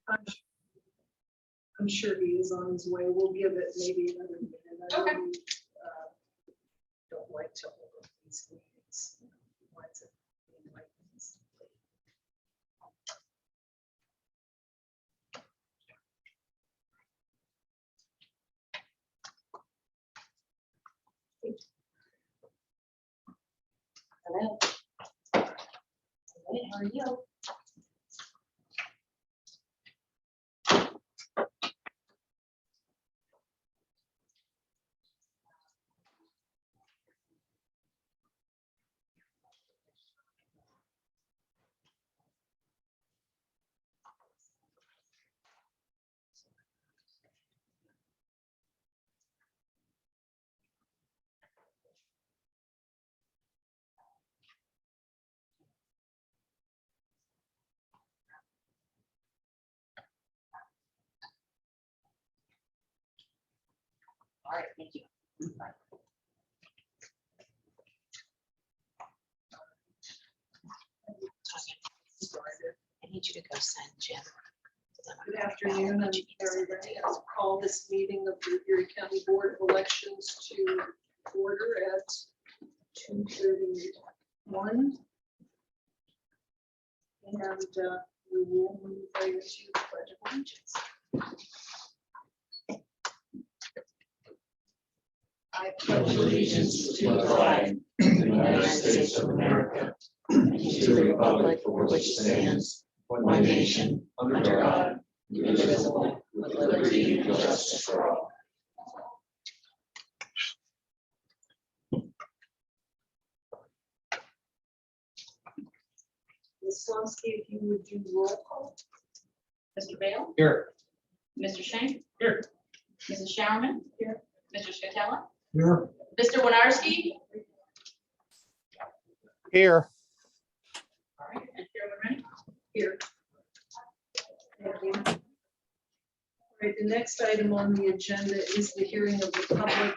I'm sure he is on his way. We'll give it maybe another minute. I Okay. really, don't like to hold these meetings. He wants it being like this. Hello. Hey, how are you? All right, thank you. Bye. I need you to go send Jim. Good afternoon, I'm Carrie Ray. I'll call this meeting of the Erie County Board of Elections to order at 2:31. And we will move right into the Pledge of Allegiance. I Pledge allegiance to the flag of the United States of America and to the republic for which it stands, one nation, under God, indivisible, with liberty and justice for all. Ms. Slonsky, if you would do roll call. Mr. Bale? Here. Mr. Shank? Here. Mrs. Showerman? Here. Mr. Scatella? Here. Mr. Winarski? Here. All right, and Chairman Rennie? Here. Thank you. All right, the next item on the agenda is the hearing of the public.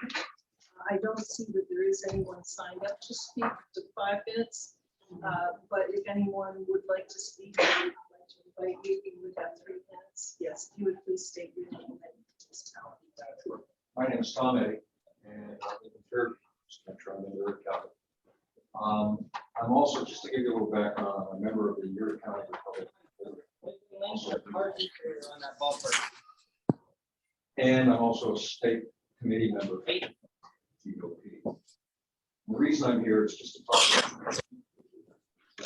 I don't see that there is anyone signed up to speak to 5 minutes. But if anyone would like to speak, I would like to invite you. You would have 3 minutes. Yes, if you would please state your name and this town. My name is Tom Eddy, and I live in Fairview, I'm in Erie County. I'm also, just to give you a little background, I'm a member of the Erie County Republican. And I'm also a state committee member for GOP. The reason I'm here is just to talk about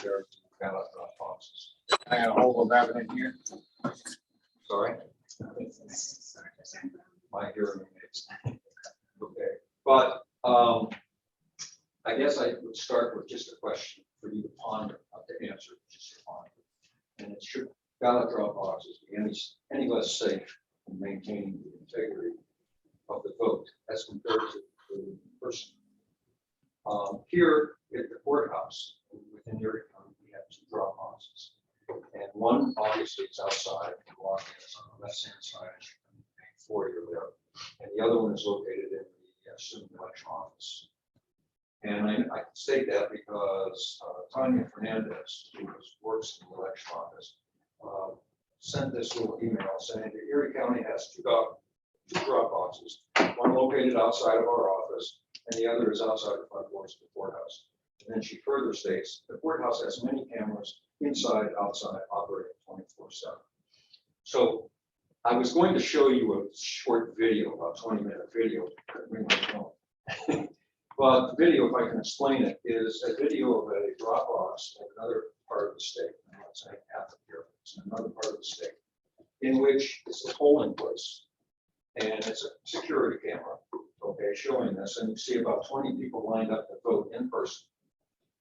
their ballot drop boxes. I got a hold of that in here. Sorry? My hearing aids. Okay, but I guess I would start with just a question for you to ponder, not to answer, just to ponder. And it should ballot drop boxes be any less safe in maintaining the integrity of the vote as compared to the person? Here at the courthouse, within Erie County, we have 2 drop boxes. And one obviously is outside, the block is on the left-hand side, foyer there. And the other one is located in the student election office. And I can state that because Tanya Fernandez, who works in the election office, sent this little email saying that Erie County has 2 drop boxes, one located outside of our office, and the other is outside the front doors of the courthouse. And then she further states the courthouse has many cameras inside, outside, operating 24/7. So I was going to show you a short video, about 20-minute video, bring my phone. But the video, if I can explain it, is a video of a drop box in another part of the state. I'm not saying half of here, it's in another part of the state, in which it's a polling place. And it's a security camera, okay, showing this, and you see about 20 people lined up to vote in person.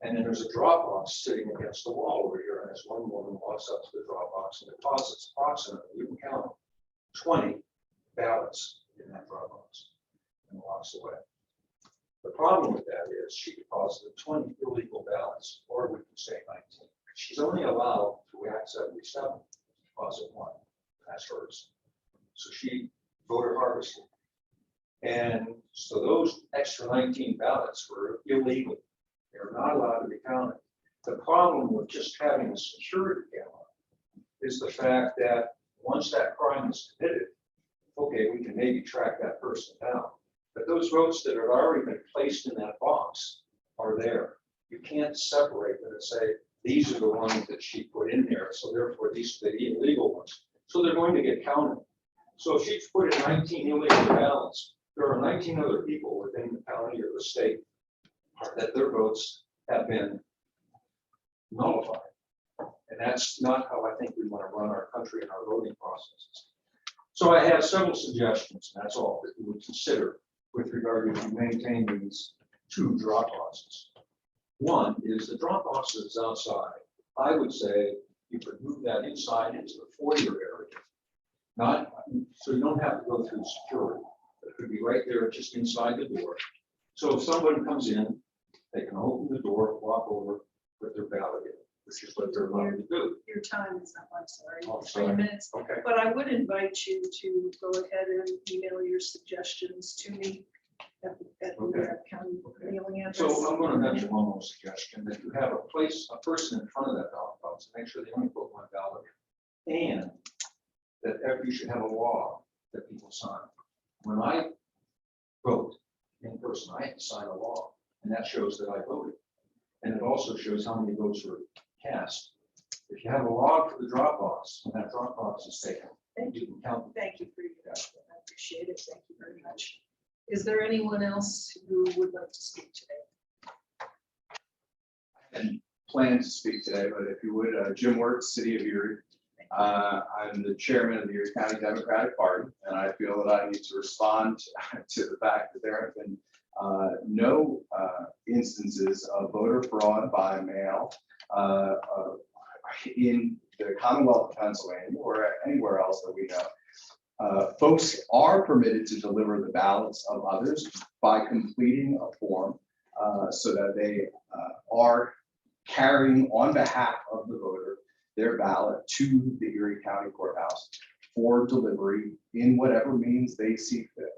And then there's a drop box sitting against the wall over here, and as one woman walks up to the drop box and deposits approximately, you can count 20 ballots in that drop box and walks away. The problem with that is she deposited 20 illegal ballots, or we can say 19. She's only allowed to act 77, deposit 1. That's hers. So she voter harvested. And so those extra 19 ballots were illegal. They're not allowed to be counted. The problem with just having a security camera is the fact that Once that crime is committed, okay, we can maybe track that person down. But those votes that have already been placed in that box are there. You can't separate them and say, these are the ones that she put in there, so therefore these are the illegal ones. So they're going to get counted. So if she's put in 19 illegal ballots, there are 19 other people within the county or the state that their votes have been nullified. And that's not how I think we want to run our country and our voting processes. So I have several suggestions, and that's all that we would consider with regard to maintaining these 2 drop boxes. One is the drop boxes outside. I would say you could move that inside into the foyer area. Not, so you don't have to go through security. It could be right there just inside the door. So if someone comes in, they can open the door, walk over, put their ballot in, which is what they're allowed to do. Your time is up, I'm sorry, Oh, 3 sorry. minutes. Okay. But I would invite you to go ahead and email your suggestions to me at the Okay. county mailing address. So I'm going to mention one more suggestion, that you have a person in front of that ballot box, make sure they only put 1 ballot in. And that you should have a law that people sign. When I vote in person, I have to sign a law, and that shows that I voted. And it also shows how many votes were cast. If you have a log for the drop box, when that drop box is taken, Thank you you. can count. Thank you for your input. I appreciate it. Thank you very much. Is there anyone else who would like to speak today? And plan to speak today, but if you would, Jim Wertz, City of Erie. I'm the chairman of the Erie County Democratic Party, and I feel that I need to respond to the fact that there have been no instances of voter fraud by mail in the Commonwealth of Pennsylvania or anywhere else that we know. Folks are permitted to deliver the ballots of others by completing a form so that they are carrying on behalf of the voter their ballot to the Erie County Courthouse for delivery in whatever means they see fit.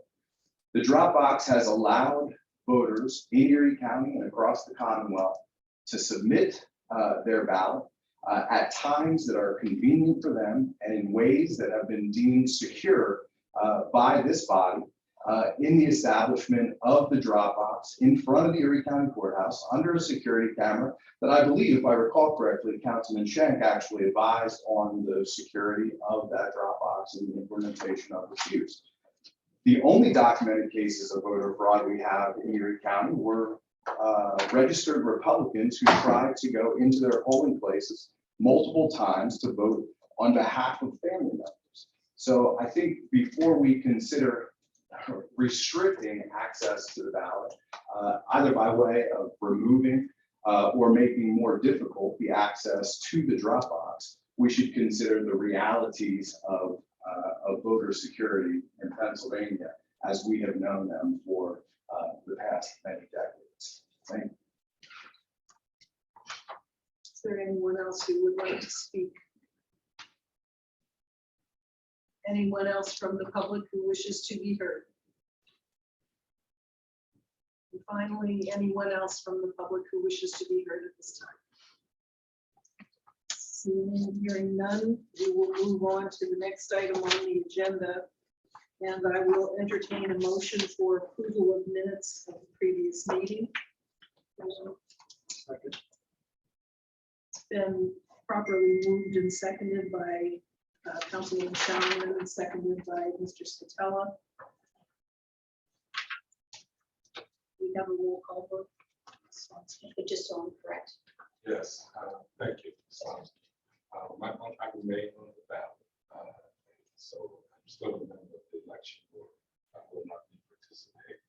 The drop box has allowed voters in Erie County and across the Commonwealth to submit their ballot at times that are convenient for them and in ways that have been deemed secure by this body in the establishment of the drop box in front of the Erie County Courthouse under a security camera that I believe, if I recall correctly, Councilman Schenck actually advised on the security of that drop box and the implementation of its use. The only documented cases of voter fraud we have in Erie County were registered Republicans who tried to go into their polling places multiple times to vote on behalf of family members. So I think before we consider restricting access to the ballot, either by way of removing or making more difficult the access to the drop box, we should consider the realities of voter security in Pennsylvania as we have known them for the past many decades. Thank you. Is there anyone else who would like to speak? Anyone else from the public who wishes to be heard? And finally, anyone else from the public who wishes to be heard at this time? Seeing and hearing none, we will move on to the next item on the agenda. And I will entertain a motion for approval of minutes of the previous meeting. It's been properly moved and seconded by Councilman Showerman and seconded by Mr. Scatella. We have a roll call vote. Just so I'm correct. Yes, thank you. So, my I remain on the ballot. So I'm still a member of the election board. I will not be participating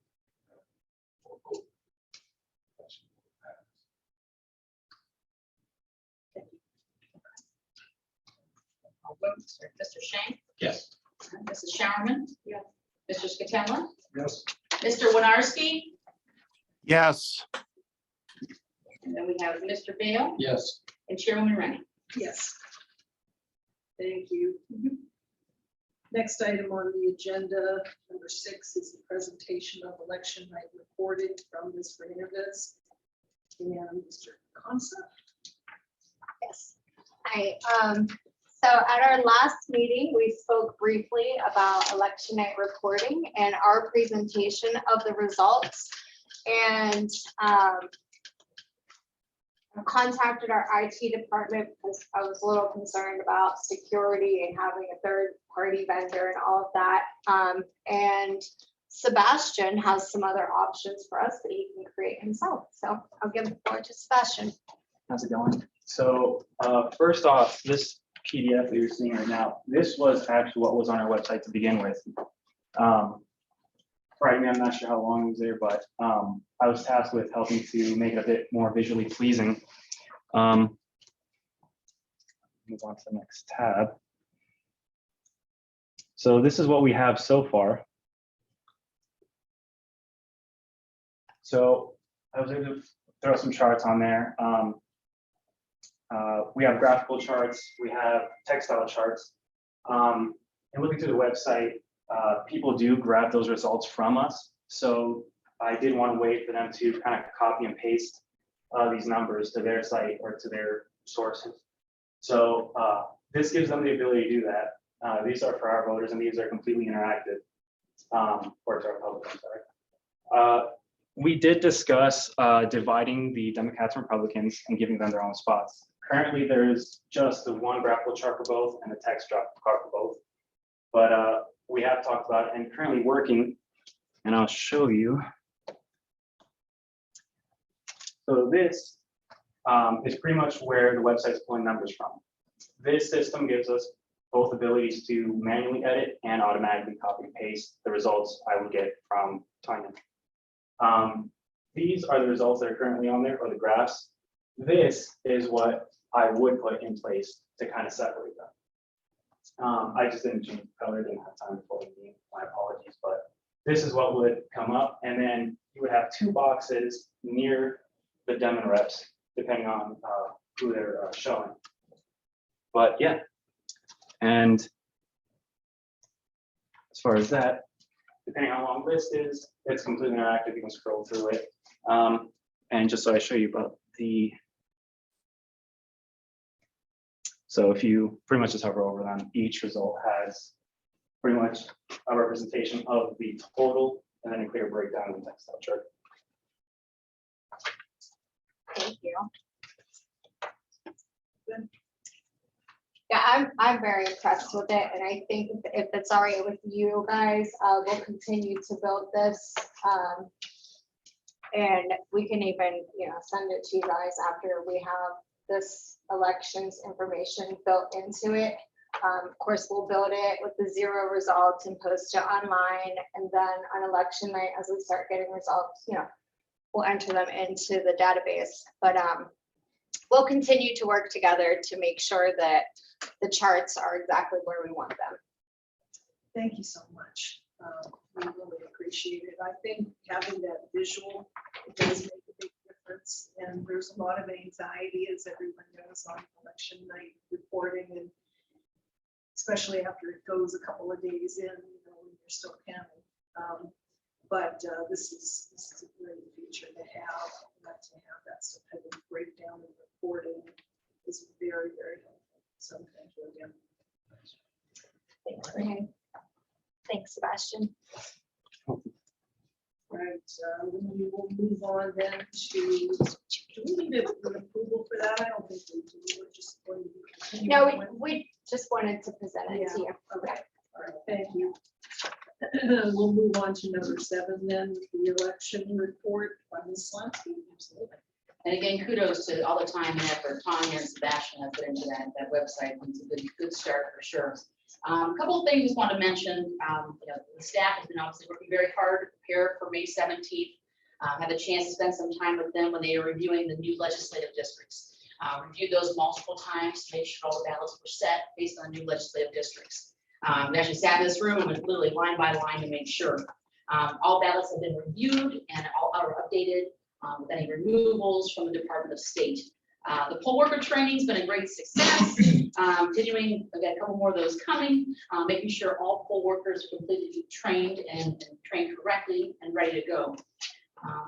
or voting. Election board matters. Mr. Shank, Yes. Mrs. Showerman. Yeah. Mr. Scatella, Yes. Mr. Winarski, Yes. and then we have Mr. Bale Yes. and Chairwoman Rennie. Yes. Thank you. Next item on the agenda, number 6, is the presentation of election night reporting from Ms. Fernandez and Mr. Concept. Yes. Hi. So at our last meeting, we spoke briefly about election night reporting and our presentation of the results. And I contacted our IT department because I was a little concerned about security and having a third-party vendor and all of that. And Sebastian has some other options for us that he can create himself. So I'll give the floor to Sebastian. How's it going? So first off, this PDF that you're seeing right now, this was actually what was on our website to begin with. Right now, I'm not sure how long it was there, but I was tasked with helping to make it a bit more visually pleasing. Move on to the next tab. So this is what we have so far. So I was able to throw some charts on there. We have graphical charts, we have textile charts. And looking through the website, people do grab those results from us. So I didn't want to wait for them to kind of copy and paste these numbers to their site or to their sources. So this gives them the ability to do that. These are for our voters and these are completely interactive, or to our public, I'm sorry. We did discuss dividing the Democrats and Republicans and giving them their own spots. Currently, there's just the one graphical chart for both and the text chart for both. But we have talked about it and currently working, and I'll show you. So this is pretty much where the website's pulling numbers from. This system gives us both abilities to manually edit and automatically copy and paste the results I would get from Tanya. These are the results that are currently on there, or the graphs. This is what I would put in place to kind of separate them. I just didn't change the color, didn't have time for me, my apologies, but this is what would come up. And then you would have two boxes near the Dem and reps, depending on who they're showing. But yeah, and as far as that, depending on how long this is, it's completely interactive. You can scroll through it. And just so I show you about the, so if you pretty much just hover over them, each result has pretty much a representation of the total and then a clear breakdown in the textile chart. Thank you. Yeah, I'm very impressed with it, and I think if it's all right with you guys, we'll continue to build this. And we can even, send it to you guys after we have this elections information built into it. Of course, we'll build it with the 0 results and post it online, and then on election night, as we start getting results, we'll enter them into the database. But we'll continue to work together to make sure that the charts are exactly where we want them. Thank you so much. We really appreciate it. I think having that visual, it does make a big difference. And there's a lot of anxiety, as everyone knows, on election night reporting, and especially after it goes a couple of days in, when you're still counting. But this is a great feature to have. To have that sort of breakdown and reporting is very, very helpful. So thank you again. Thanks, Renee. Thanks, Sebastian. Right, we will move on then to, do we need an approval for that? I don't think we do. We're just going to continue. No, on. we just wanted to present it to you. Okay, all right, thank you. We'll move on to number 7 then, the election report by Ms. Slansky. Absolutely. And again, kudos to all the time and effort Tanya and Sebastian have put into that website. It's a good start for sure. A couple of things I want to mention. The staff has been obviously working very hard to prepare for May 17th. Had a chance to spend some time with them when they were reviewing the new legislative districts. Reviewed those multiple times to make sure all the ballots were set based on new legislative districts. We actually sat in this room and went literally line by line to make sure all ballots have been reviewed and all are updated with any removals from the Department of State. The poll worker training has been a great success. Continuing, I've got a couple more of those coming, making sure all poll workers are completely trained and trained correctly and ready to go.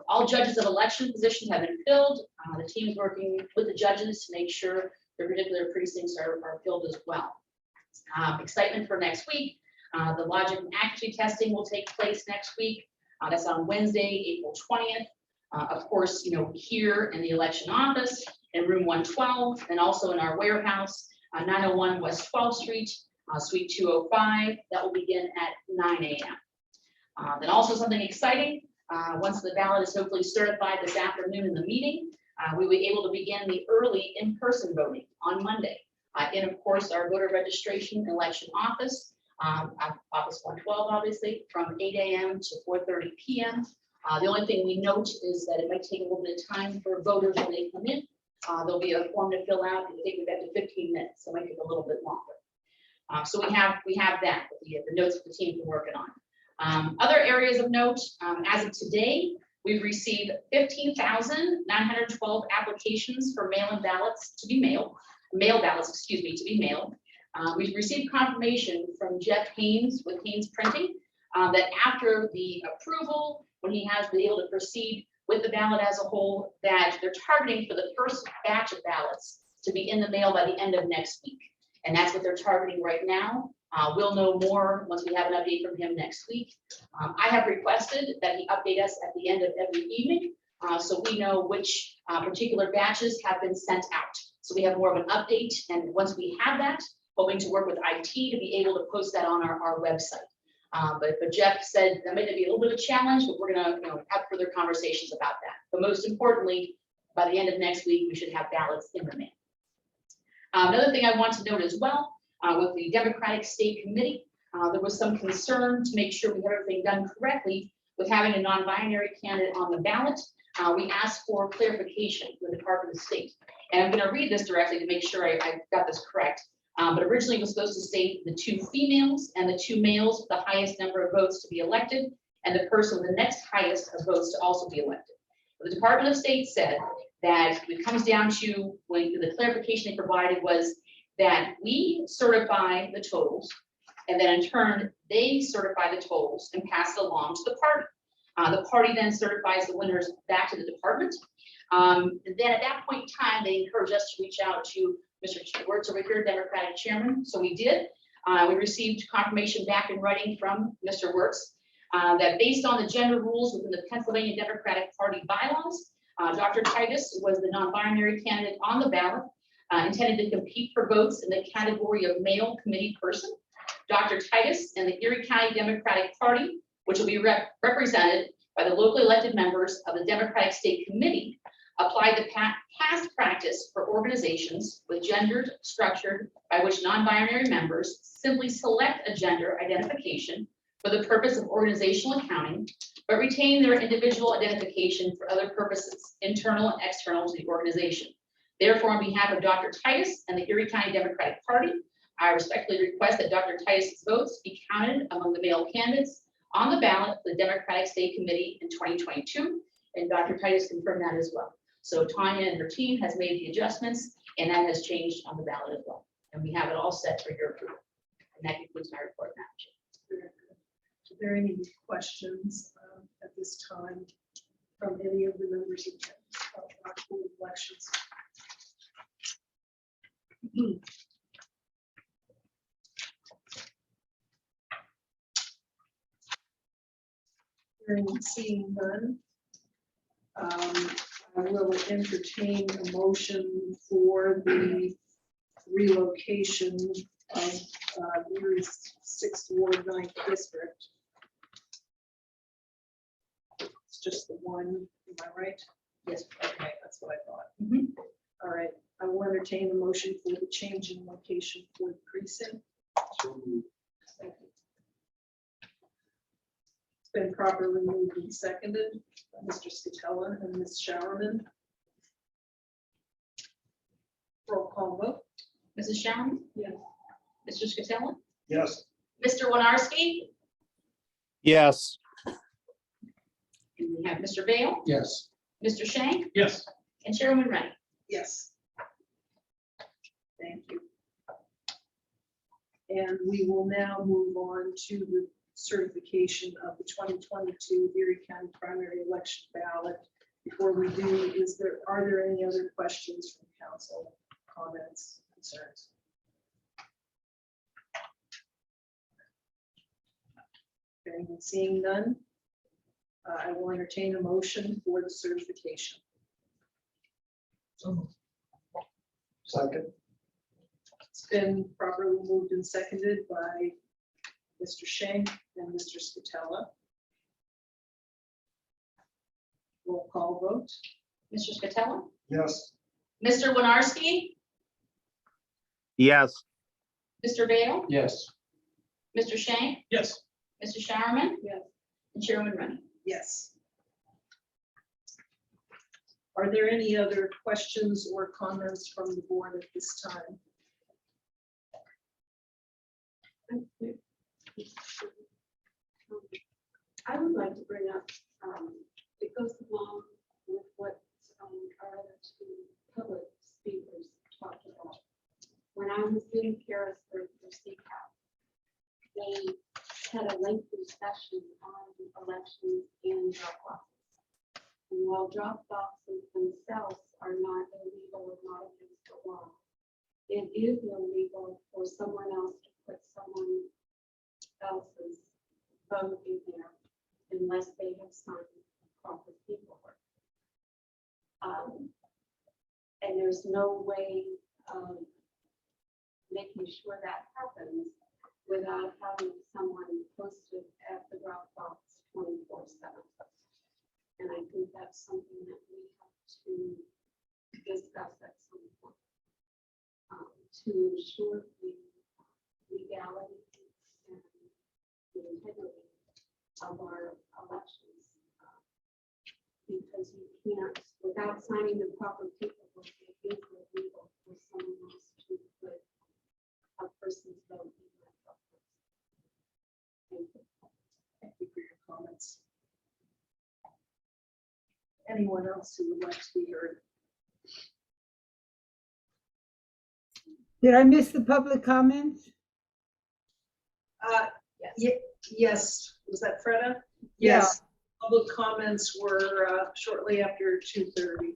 All judges of election positions have been filled. The team is working with the judges to make sure their particular precincts are filled as well. Excitement for next week. The logic and accuracy testing will take place next week. That's on Wednesday, April 20th. Of course, here in the election office in room 112, and also in our warehouse, 901 West 12th Street, Suite 205. That will begin at 9 a.m. Then also something exciting, once the ballot is hopefully certified this afternoon in the meeting, we will be able to begin the early in-person voting on Monday. In, of course, our voter registration election office, office 112, obviously, from 8 a.m. to 4:30 p.m. The only thing we note is that it might take a little bit of time for voters when they come in. There'll be a form to fill out, and take up to 15 minutes, so it might take a little bit longer. So we have that, the notes that the team's been working on. Other areas of note, as of today, we've received 15,912 applications for mail-in ballots to be mailed. Mail ballots, excuse me, to be mailed. We've received confirmation from Jeff Haynes with Haynes Printing that after the approval, when he has been able to proceed with the ballot as a whole, that they're targeting for the first batch of ballots to be in the mail by the end of next week. And that's what they're targeting right now. We'll know more once we have an update from him next week. I have requested that he update us at the end of every evening, so we know which particular batches have been sent out. So we have more of an update, and once we have that, hoping to work with IT to be able to post that on our website. But Jeff said that may be a little bit of a challenge, but we're gonna have further conversations about that. But most importantly, by the end of next week, we should have ballots in the mail. Another thing I want to note as well, with the Democratic State Committee, there was some concern to make sure we have everything done correctly with having a non-binary candidate on the ballot. We asked for clarification with the Department of State. And I'm going to read this directly to make sure I got this correct. But originally it was supposed to state the 2 females and the 2 males with the highest number of votes to be elected, and the person with the next highest of votes to also be elected. The Department of State said that it comes down to, when the clarification they provided was that we certify the totals, and then in turn, they certify the totals and pass it along to the party. The party then certifies the winners back to the department. And then at that point in time, they encouraged us to reach out to Mr. Wertz over here, Democratic Chairman. So we did. We received confirmation back in writing from Mr. Wertz that based on the gender rules within the Pennsylvania Democratic Party bylaws, Dr. Titus was the non-binary candidate on the ballot, intended to compete for votes in the category of male committee person. Dr. Titus and the Erie County Democratic Party, which will be represented by the locally elected members of the Democratic State Committee, applied the past practice for organizations with gendered structured by which non-binary members simply select a gender identification for the purpose of organizational accounting, but retain their individual identification for other purposes, internal and external to the organization. Therefore, on behalf of Dr. Titus and the Erie County Democratic Party, I respectfully request that Dr. Titus' votes be counted among the male candidates on the ballot for the Democratic State Committee in 2022, and Dr. Titus confirmed that as well. So Tanya and her team has made the adjustments, and that has changed on the ballot as well. And we have it all set for your approval. And that concludes my report, Madam Chair. Very good. Are there any questions at this time from any of the members of our board of elections? Hearing and seeing none, I will entertain a motion for the relocation of Erie's 6th Ward 9th District. It's just the one, am I right? Yes. Okay, that's what I thought. Mhm. All right, I will entertain a motion for the change in location for the precinct. Thank you. It's been properly moved and seconded by Mr. Scatella and Ms. Showerman. Roll call vote. Mrs. Shalom? Yes. Mr. Scatella? Yes. Mr. Winarski? yes, And we have Mr. Bale, Yes. Mr. Shank, Yes. and Chairwoman Rennie. Yes. Thank you. And we will now move on to the certification of the 2022 Erie County primary election ballot. Before we do, are there any other questions from council, comments, concerns? Hearing and seeing none, I will entertain a motion for the certification. Second. It's been properly moved and seconded by Mr. Shank and Mr. Scatella. Roll call vote. Mr. Scatella, Yes. Mr. Winarski, yes, Mr. Bale, Yes. Mr. Shank, Yes. Mr. Showerman. Yes. And Chairman Rennie. Yes. Are there any other questions or comments from the board at this time? I would like to bring up, it goes along with what our other two public speakers talked about. When I was in Harrisburg for CCAP, they had a lengthy session on elections and drop boxes. And while drop boxes themselves are not illegal or not against the law, it is illegal for someone else to put someone else's vote in there unless they have signed proper paperwork. And there's no way of making sure that happens without having someone posted at the Dropbox 24/7. And I think that's something that we have to discuss at some point to ensure the legality and the integrity of our elections. Because you can't, without signing the proper paperwork, it is illegal for someone else to put a person's vote in that box. Thank you. Thank you for your comments. Anyone else who would like to be heard? Did I miss the public comments? Yes, was that Freda? Yeah. Yes, public comments were shortly after 2:30.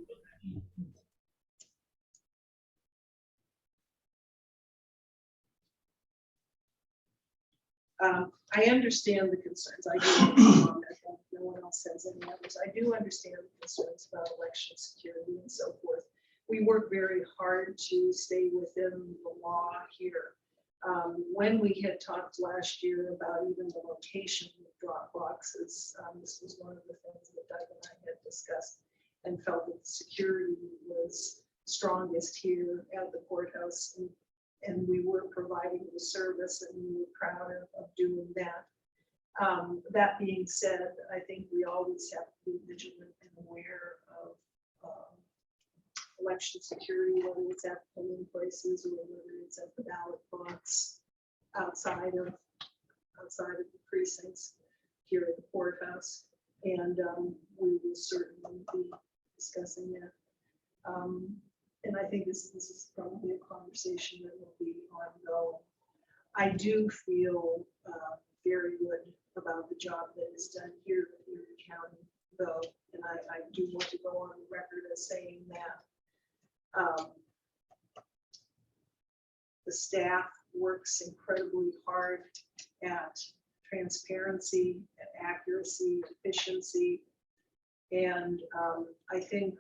I understand the concerns. I do. No one else has any others. I do understand the concerns about election security and so forth. We work very hard to stay within the law here. When we had talked last year about even the location of drop boxes, this was one of the things that Doug and I had discussed and felt that the security was strongest here at the courthouse. And we were providing the service and we were proud of doing that. That being said, I think we always have to be vigilant and aware of election security, whether it's at polling places or whether it's at the ballot box outside of the precincts here at the courthouse. And we will certainly be discussing that. And I think this is probably a conversation that will be ongoing. I do feel very good about the job that is done here in Erie County, though, and I do want to go on the record as saying that the staff works incredibly hard at transparency, at accuracy, efficiency, and I think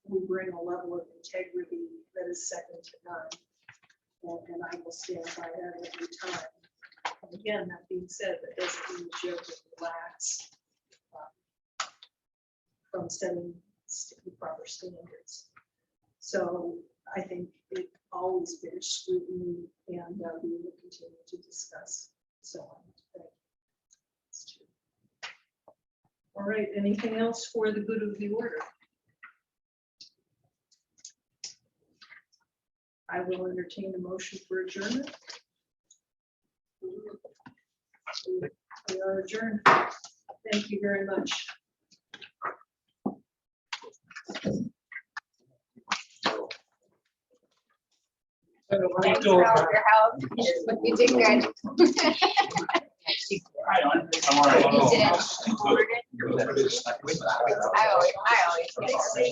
we bring a level of integrity that is second to none. And I will stand by that every time. And again, that being said, that doesn't mean that you have to relax from setting the proper standards. So I think it always bears scrutiny, and we will continue to discuss. So that's true. All right, anything else for the good of the order? I will entertain a motion for adjournment. We are adjourned. Thank you very much. Thanks for all your help. You did good. I'm all right. You did. I always get it.